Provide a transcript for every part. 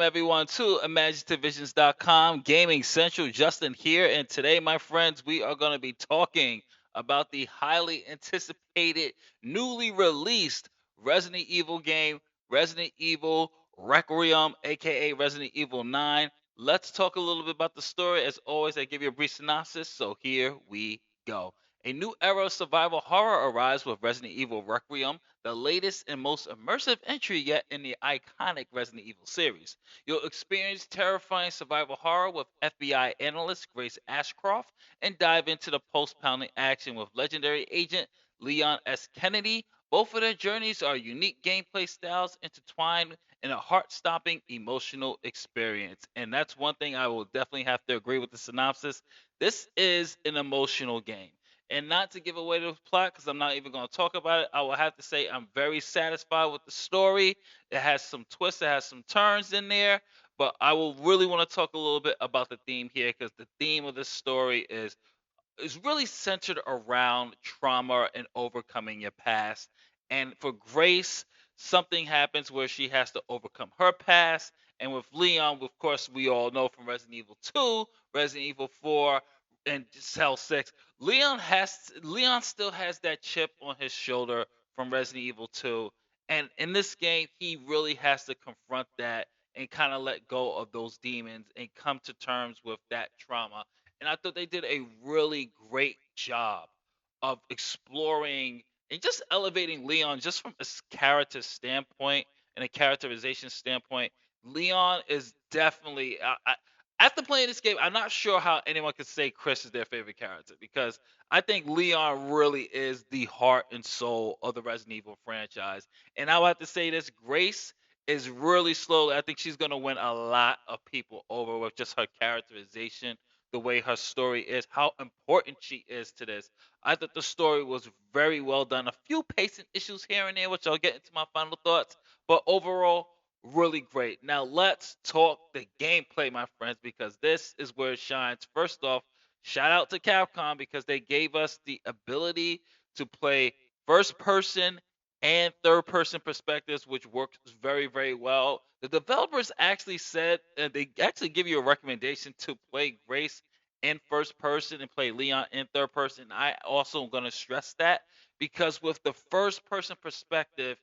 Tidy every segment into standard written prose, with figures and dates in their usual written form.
everyone to imaginativevisions.com Gaming Central. Justin here, and today, my friends, we are going to be talking about the highly anticipated, newly released Resident Evil game, Resident Evil Requiem, aka Resident Evil 9. Let's talk a little bit about the story. As always, I give you a brief synopsis, so here we go. A new era of survival horror arrives with Resident Evil Requiem, the latest and most immersive entry yet in the iconic Resident Evil series. You'll experience terrifying survival horror with FBI analyst Grace Ashcroft and dive into the post pounding action with legendary agent Leon S. Kennedy. Both of their journeys are unique gameplay styles intertwined in a heart stopping emotional experience. And that's one thing I will definitely have to agree with the synopsis. This is an emotional game. And not to give away the plot, because I'm not even going to talk about it, I will have to say I'm very satisfied with the story. It has some twists, it has some turns in there, but I will really want to talk a little bit about the theme here, because the theme of this story is really centered around trauma and overcoming your past. And for Grace, something happens where she has to overcome her past. And with Leon, of course, we all know from Resident Evil 2, Resident Evil 4, and Cell 6, Leon still has that chip on his shoulder from Resident Evil 2. And in this game, he really has to confront that and kind of let go of those demons and come to terms with that trauma. And I thought they did a really great job of exploring and just elevating Leon just from a character standpoint and a characterization standpoint. Leon is definitely after playing this game, I'm not sure how anyone could say Chris is their favorite character, because I think Leon really is the heart and soul of the Resident Evil franchise. And I will have to say this: Grace is really slowly. I think she's going to win a lot of people over with just her characterization, the way her story is, how important she is to this. I thought the story was very well done. A few pacing issues here and there, which I'll get into my final thoughts, but overall, really great. Now let's talk the gameplay, my friends, because this is where it shines. First off, shout out to Capcom because they gave us the ability to play first person and third person perspectives, which works very, very well. The developers actually said they actually give you a recommendation to play Grace in first person and play Leon in third person. I also am going to stress that because with the first person perspective,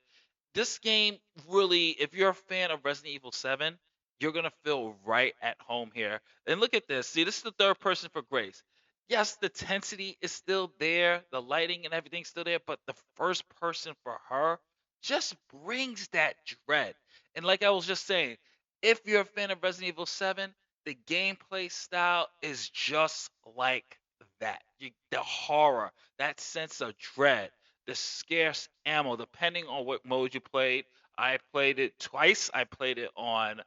this game really, if you're a fan of Resident Evil 7, you're going to feel right at home here. And look at this. See, this is the third person for Grace. Yes, the tensity is still there, the lighting and everything's still there, but the first person for her just brings that dread. And like I was just saying, if you're a fan of Resident Evil 7, the gameplay style is just like that. The horror, that sense of dread, the scarce ammo, depending on what mode you played. I played it twice. I played it on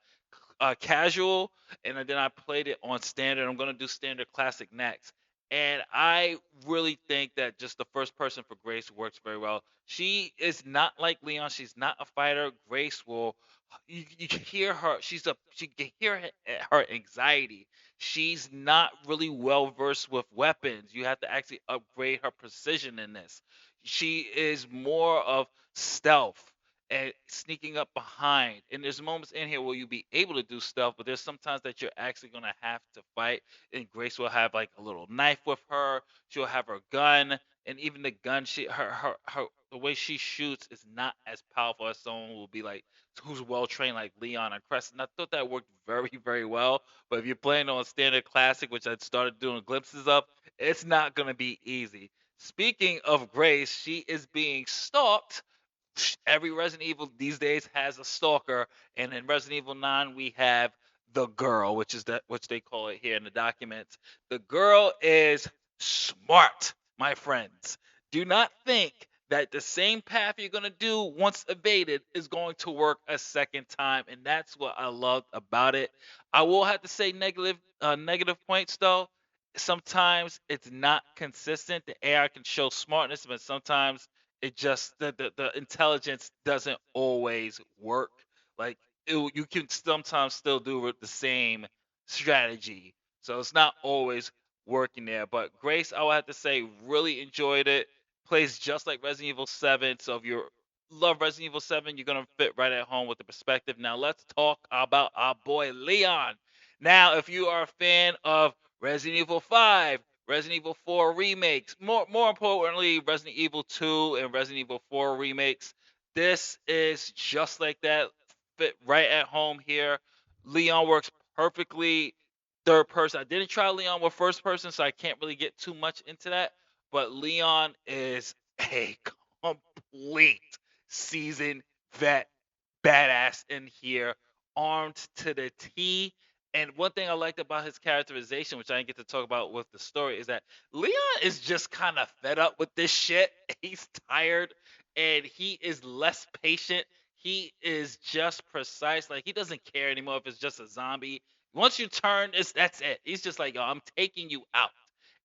casual, and then I played it on standard. I'm gonna do standard classic next. And I really think that just the first person for Grace works very well. She is not like Leon. She's not a fighter. Grace will. You can hear her. She can hear her anxiety. She's not really well versed with weapons. You have to actually upgrade her precision in this. She is more of stealth and sneaking up behind. And there's moments in here where you'll be able to do stuff, but there's sometimes that you're actually gonna have to fight. And Grace will have like a little knife with her. She'll have her gun, and even the gun her the way she shoots is not as powerful as someone who will be like who's well trained like Leon and Crest. And I thought that worked very, very well. But if you're playing on standard classic, which I started doing glimpses of, it's not gonna be easy. Speaking of Grace, she is being stalked. Every Resident Evil these days has a stalker, and in Resident Evil 9 we have the girl, which is that which they call it here in the documents. The girl is smart, my friends. Do not think that the same path you're gonna do once evaded is going to work a second time, and that's what I loved about it. I will have to say negative points though. Sometimes it's not consistent. The AI can show smartness, but sometimes it just the intelligence doesn't always work. Like you can sometimes still do with the same strategy, so it's not always working there. But Grace, I would have to say, really enjoyed it. Plays just like Resident Evil 7. So if you're love Resident Evil 7, you're gonna fit right at home with the perspective. Now let's talk about our boy Leon. Now, if you are a fan of Resident Evil 5, Resident Evil 4 remakes, more importantly, Resident Evil 2 and Resident Evil 4 remakes, this is just like that. Fit right at home here. Leon works perfectly third person. I didn't try Leon with first person, so I can't really get too much into that. But Leon is a complete seasoned vet badass in here, armed to the T. And one thing I liked about his characterization, which I didn't get to talk about with the story, is that Leon is just kind of fed up with this shit. He's tired and he is less patient. He is just precise. Like he doesn't care anymore if it's just a zombie. Once you turn, that's it. He's just like, yo, I'm taking you out.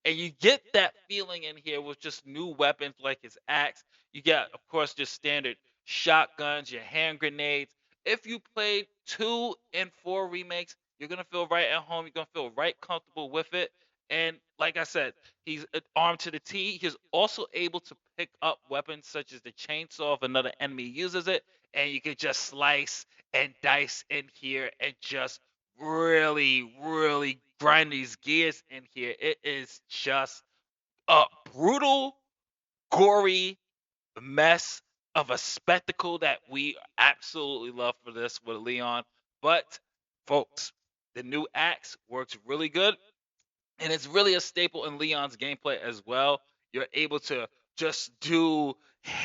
And you get that feeling in here with just new weapons like his axe. You got, of course, just standard shotguns, your hand grenades. If you played 2 and 4 remakes, you're gonna feel right at home. You're gonna feel right comfortable with it. And like I said, he's armed to the T. He's also able to pick up weapons such as the chainsaw if another enemy uses it, and you can just slice and dice in here and just really grind these gears in here. It is just a brutal, gory mess of a spectacle that we absolutely love for this with Leon. But folks, the new axe works really good, and it's really a staple in Leon's gameplay as well. You're able to just do,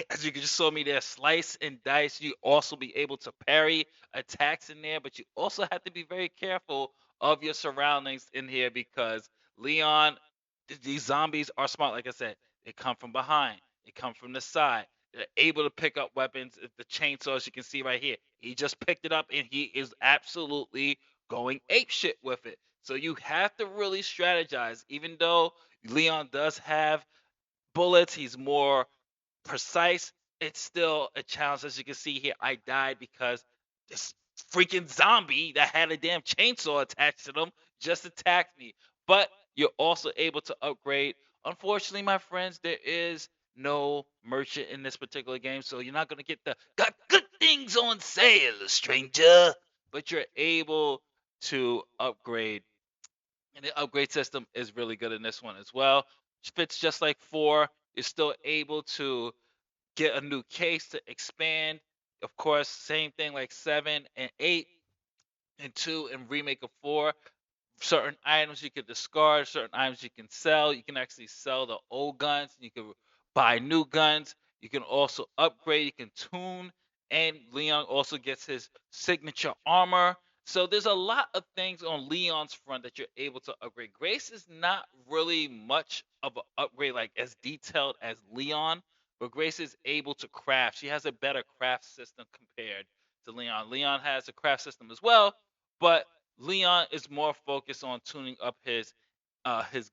as you just saw me there, slice and dice. You also be able to parry attacks in there, but you also have to be very careful of your surroundings in here because Leon, these zombies are smart. Like I said, they come from behind, they come from the side. They're able to pick up weapons. The chainsaw, as you can see right here, he just picked it up and he is absolutely going ape shit with it. So you have to really strategize. Even though Leon does have bullets, he's more precise. It's still a challenge. As you can see here, I died because this freaking zombie that had a damn chainsaw attached to them just attacked me. But you're also able to upgrade. Unfortunately, my friends, there is no merchant in this particular game, so you're not going to get the got good things on sale, stranger. But you're able to upgrade, and the upgrade system is really good in this one as well. Fits just like 4. You're still able to get a new case to expand. Of course, same thing like 7 and 8 and 2 and remake of 4. Certain items you can discard, certain items you can sell. You can actually sell the old guns. You can buy new guns. You can also upgrade. You can tune. And Leon also gets his signature armor. So there's a lot of things on Leon's front that you're able to upgrade. Grace is not really much of an upgrade like as detailed as Leon, but Grace is able to craft. She has a better craft system compared to Leon. Leon has a craft system as well, but Leon is more focused on tuning up his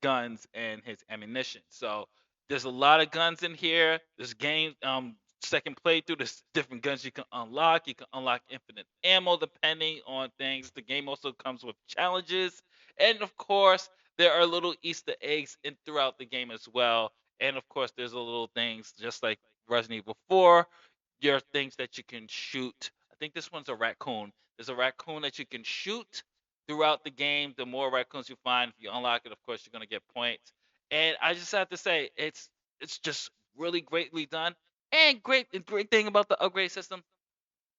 guns and his ammunition. So there's a lot of guns in here. This game, second playthrough, there's different guns you can unlock. You can unlock infinite ammo depending on things. The game also comes with challenges, and of course, there are little Easter eggs in throughout the game as well. And of course, there's a little things just like Resident Evil 4. There are things that you can shoot. I think this one's a raccoon. There's a raccoon that you can shoot throughout the game. The more raccoons you find, if you unlock it, of course, you're gonna get points. And I just have to say, it's just really greatly done. And great thing about the upgrade system,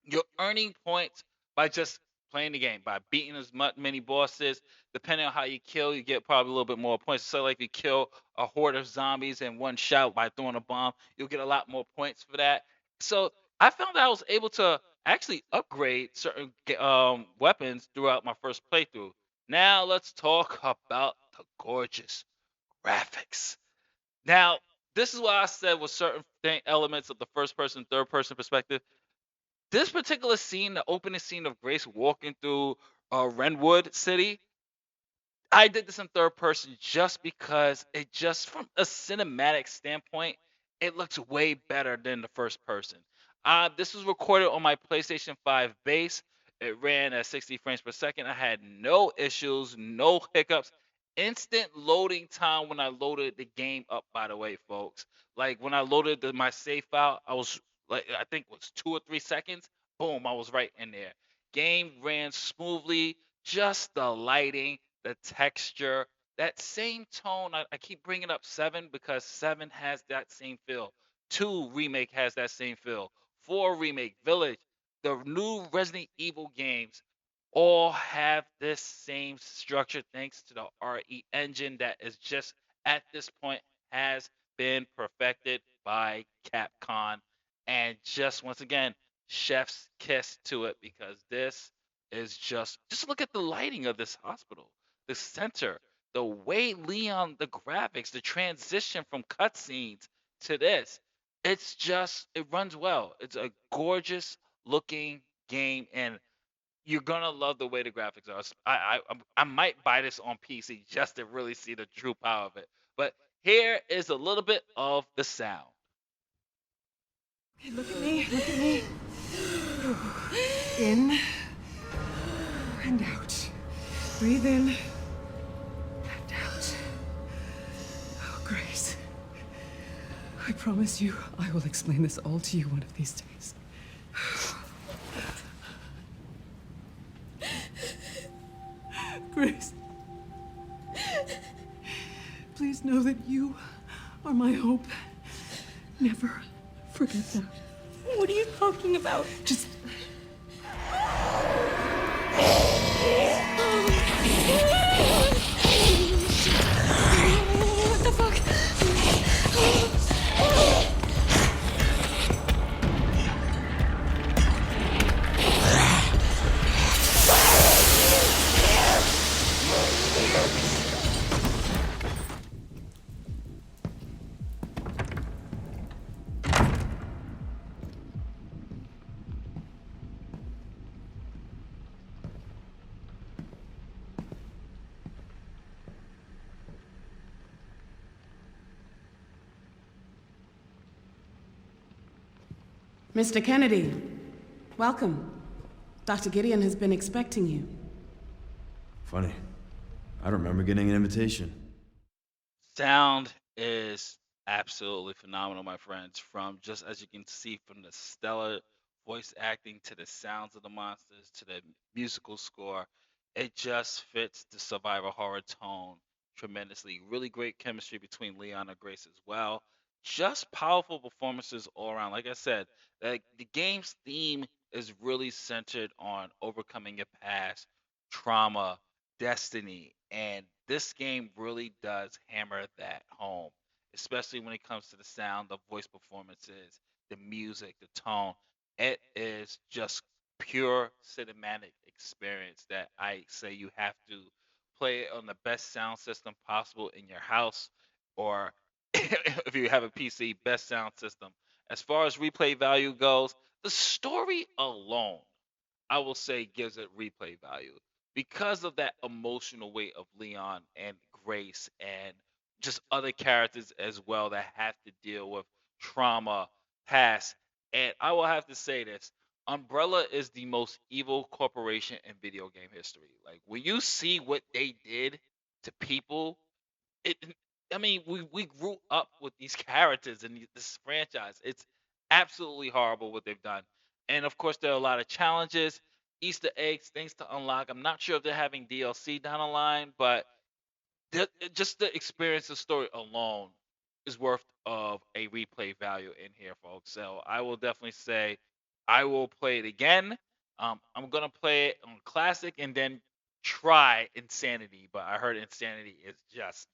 you're earning points by just playing the game, by beating as much many bosses. Depending on how you kill, you get probably a little bit more points. So, like if you kill a horde of zombies in one shot by throwing a bomb, you'll get a lot more points for that. So, I found that I was able to actually upgrade certain weapons throughout my first playthrough. Now, let's talk about the gorgeous graphics. Now, this is what I said with certain elements of the first person, third person perspective. This particular scene, the opening scene of Grace walking through Renwood City, I did this in third person just because it just from a cinematic standpoint, it looks way better than the first person. This was recorded on my PlayStation 5 base. It ran at 60 frames per second. I had no issues, no hiccups. Instant loading time when I loaded the game up, by the way, folks. Like when I loaded my save file, I was Like I think it was 2 or 3 seconds. Boom, I was right in there. Game ran smoothly. Just the lighting, the texture, that same tone. I keep bringing up seven because seven has that same feel. Two remake has that same feel. Four remake, Village, the new Resident Evil games all have this same structure thanks to the RE engine that is just at this point has been perfected by Capcom. And just once again, chef's kiss to it because this is just look at the lighting of this hospital, the center, the way Leon, the graphics, the transition from cutscenes to this. It's just it runs well. It's a gorgeous looking game, and you're gonna love the way the graphics are. I might buy this on PC just to really see the true power of it. But here is a little bit of the sound. Okay, look at me, look at me. In and out. Breathe in and out. Oh, Grace. I promise you, I will explain this all to you one of these days. Grace. Please know that you are my hope. Never forget that. What are you talking about? Just What the fuck? Mr. Kennedy, welcome. Dr. Gideon has been expecting you. Funny. I don't remember getting an invitation. Sound is absolutely phenomenal, my friends. From just as you can see from the stellar voice acting to the sounds of the monsters to the musical score, it just fits the survival horror tone tremendously. Really great chemistry between Leon and Grace as well. Just powerful performances all around. Like I said, like the game's theme is really centered on overcoming your past, trauma, destiny, and this game really does hammer that home, especially when it comes to the sound, the voice performances, the music, the tone. It is just pure cinematic experience that I say you have to play it on the best sound system possible in your house, or if you have a PC, best sound system. As far as replay value goes, the story alone I will say gives it replay value because of that emotional weight of Leon and Grace and just other characters as well that have to deal with trauma, past. And I will have to say this, Umbrella is the most evil corporation in video game history. Like when you see what they did to people, it I mean, we grew up with these characters and this franchise. It's absolutely horrible what they've done. And of course, there are a lot of challenges, Easter eggs, things to unlock. I'm not sure if they're having DLC down the line, but just the experience of story alone is worth of a replay value in here, folks. So I will definitely say I will play it again. I'm gonna play it on classic and then try Insanity, but I heard Insanity is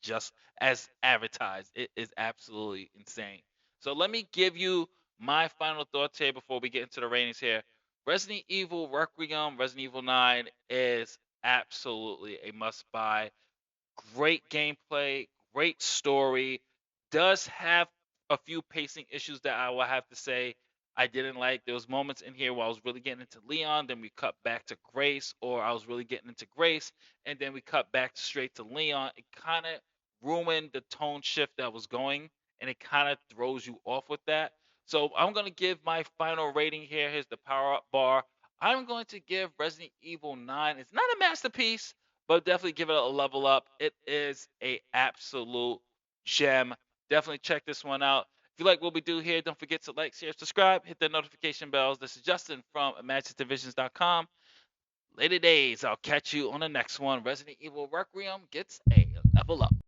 just as advertised. It is absolutely insane. So let me give you my final thoughts here before we get into the ratings here. Resident Evil Requiem, Resident Evil 9 is absolutely a must buy. Great gameplay, great story. Does have a few pacing issues that I will have to say I didn't like. There was moments in here where I was really getting into Leon, then we cut back to Grace, or I was really getting into Grace, and then we cut back straight to Leon. It kind of ruined the tone shift that was going, and it kind of throws you off with that. So I'm gonna give my final rating here. Here's the power up bar. I'm going to give Resident Evil 9. It's not a masterpiece, but definitely give it a level up. It is a absolute gem. Definitely check this one out. If you like what we do here, don't forget to like, share, subscribe, hit the notification bells. This is Justin from imaginativevisions.com. Later days, I'll catch you on the next one. Resident Evil Requiem gets a level up.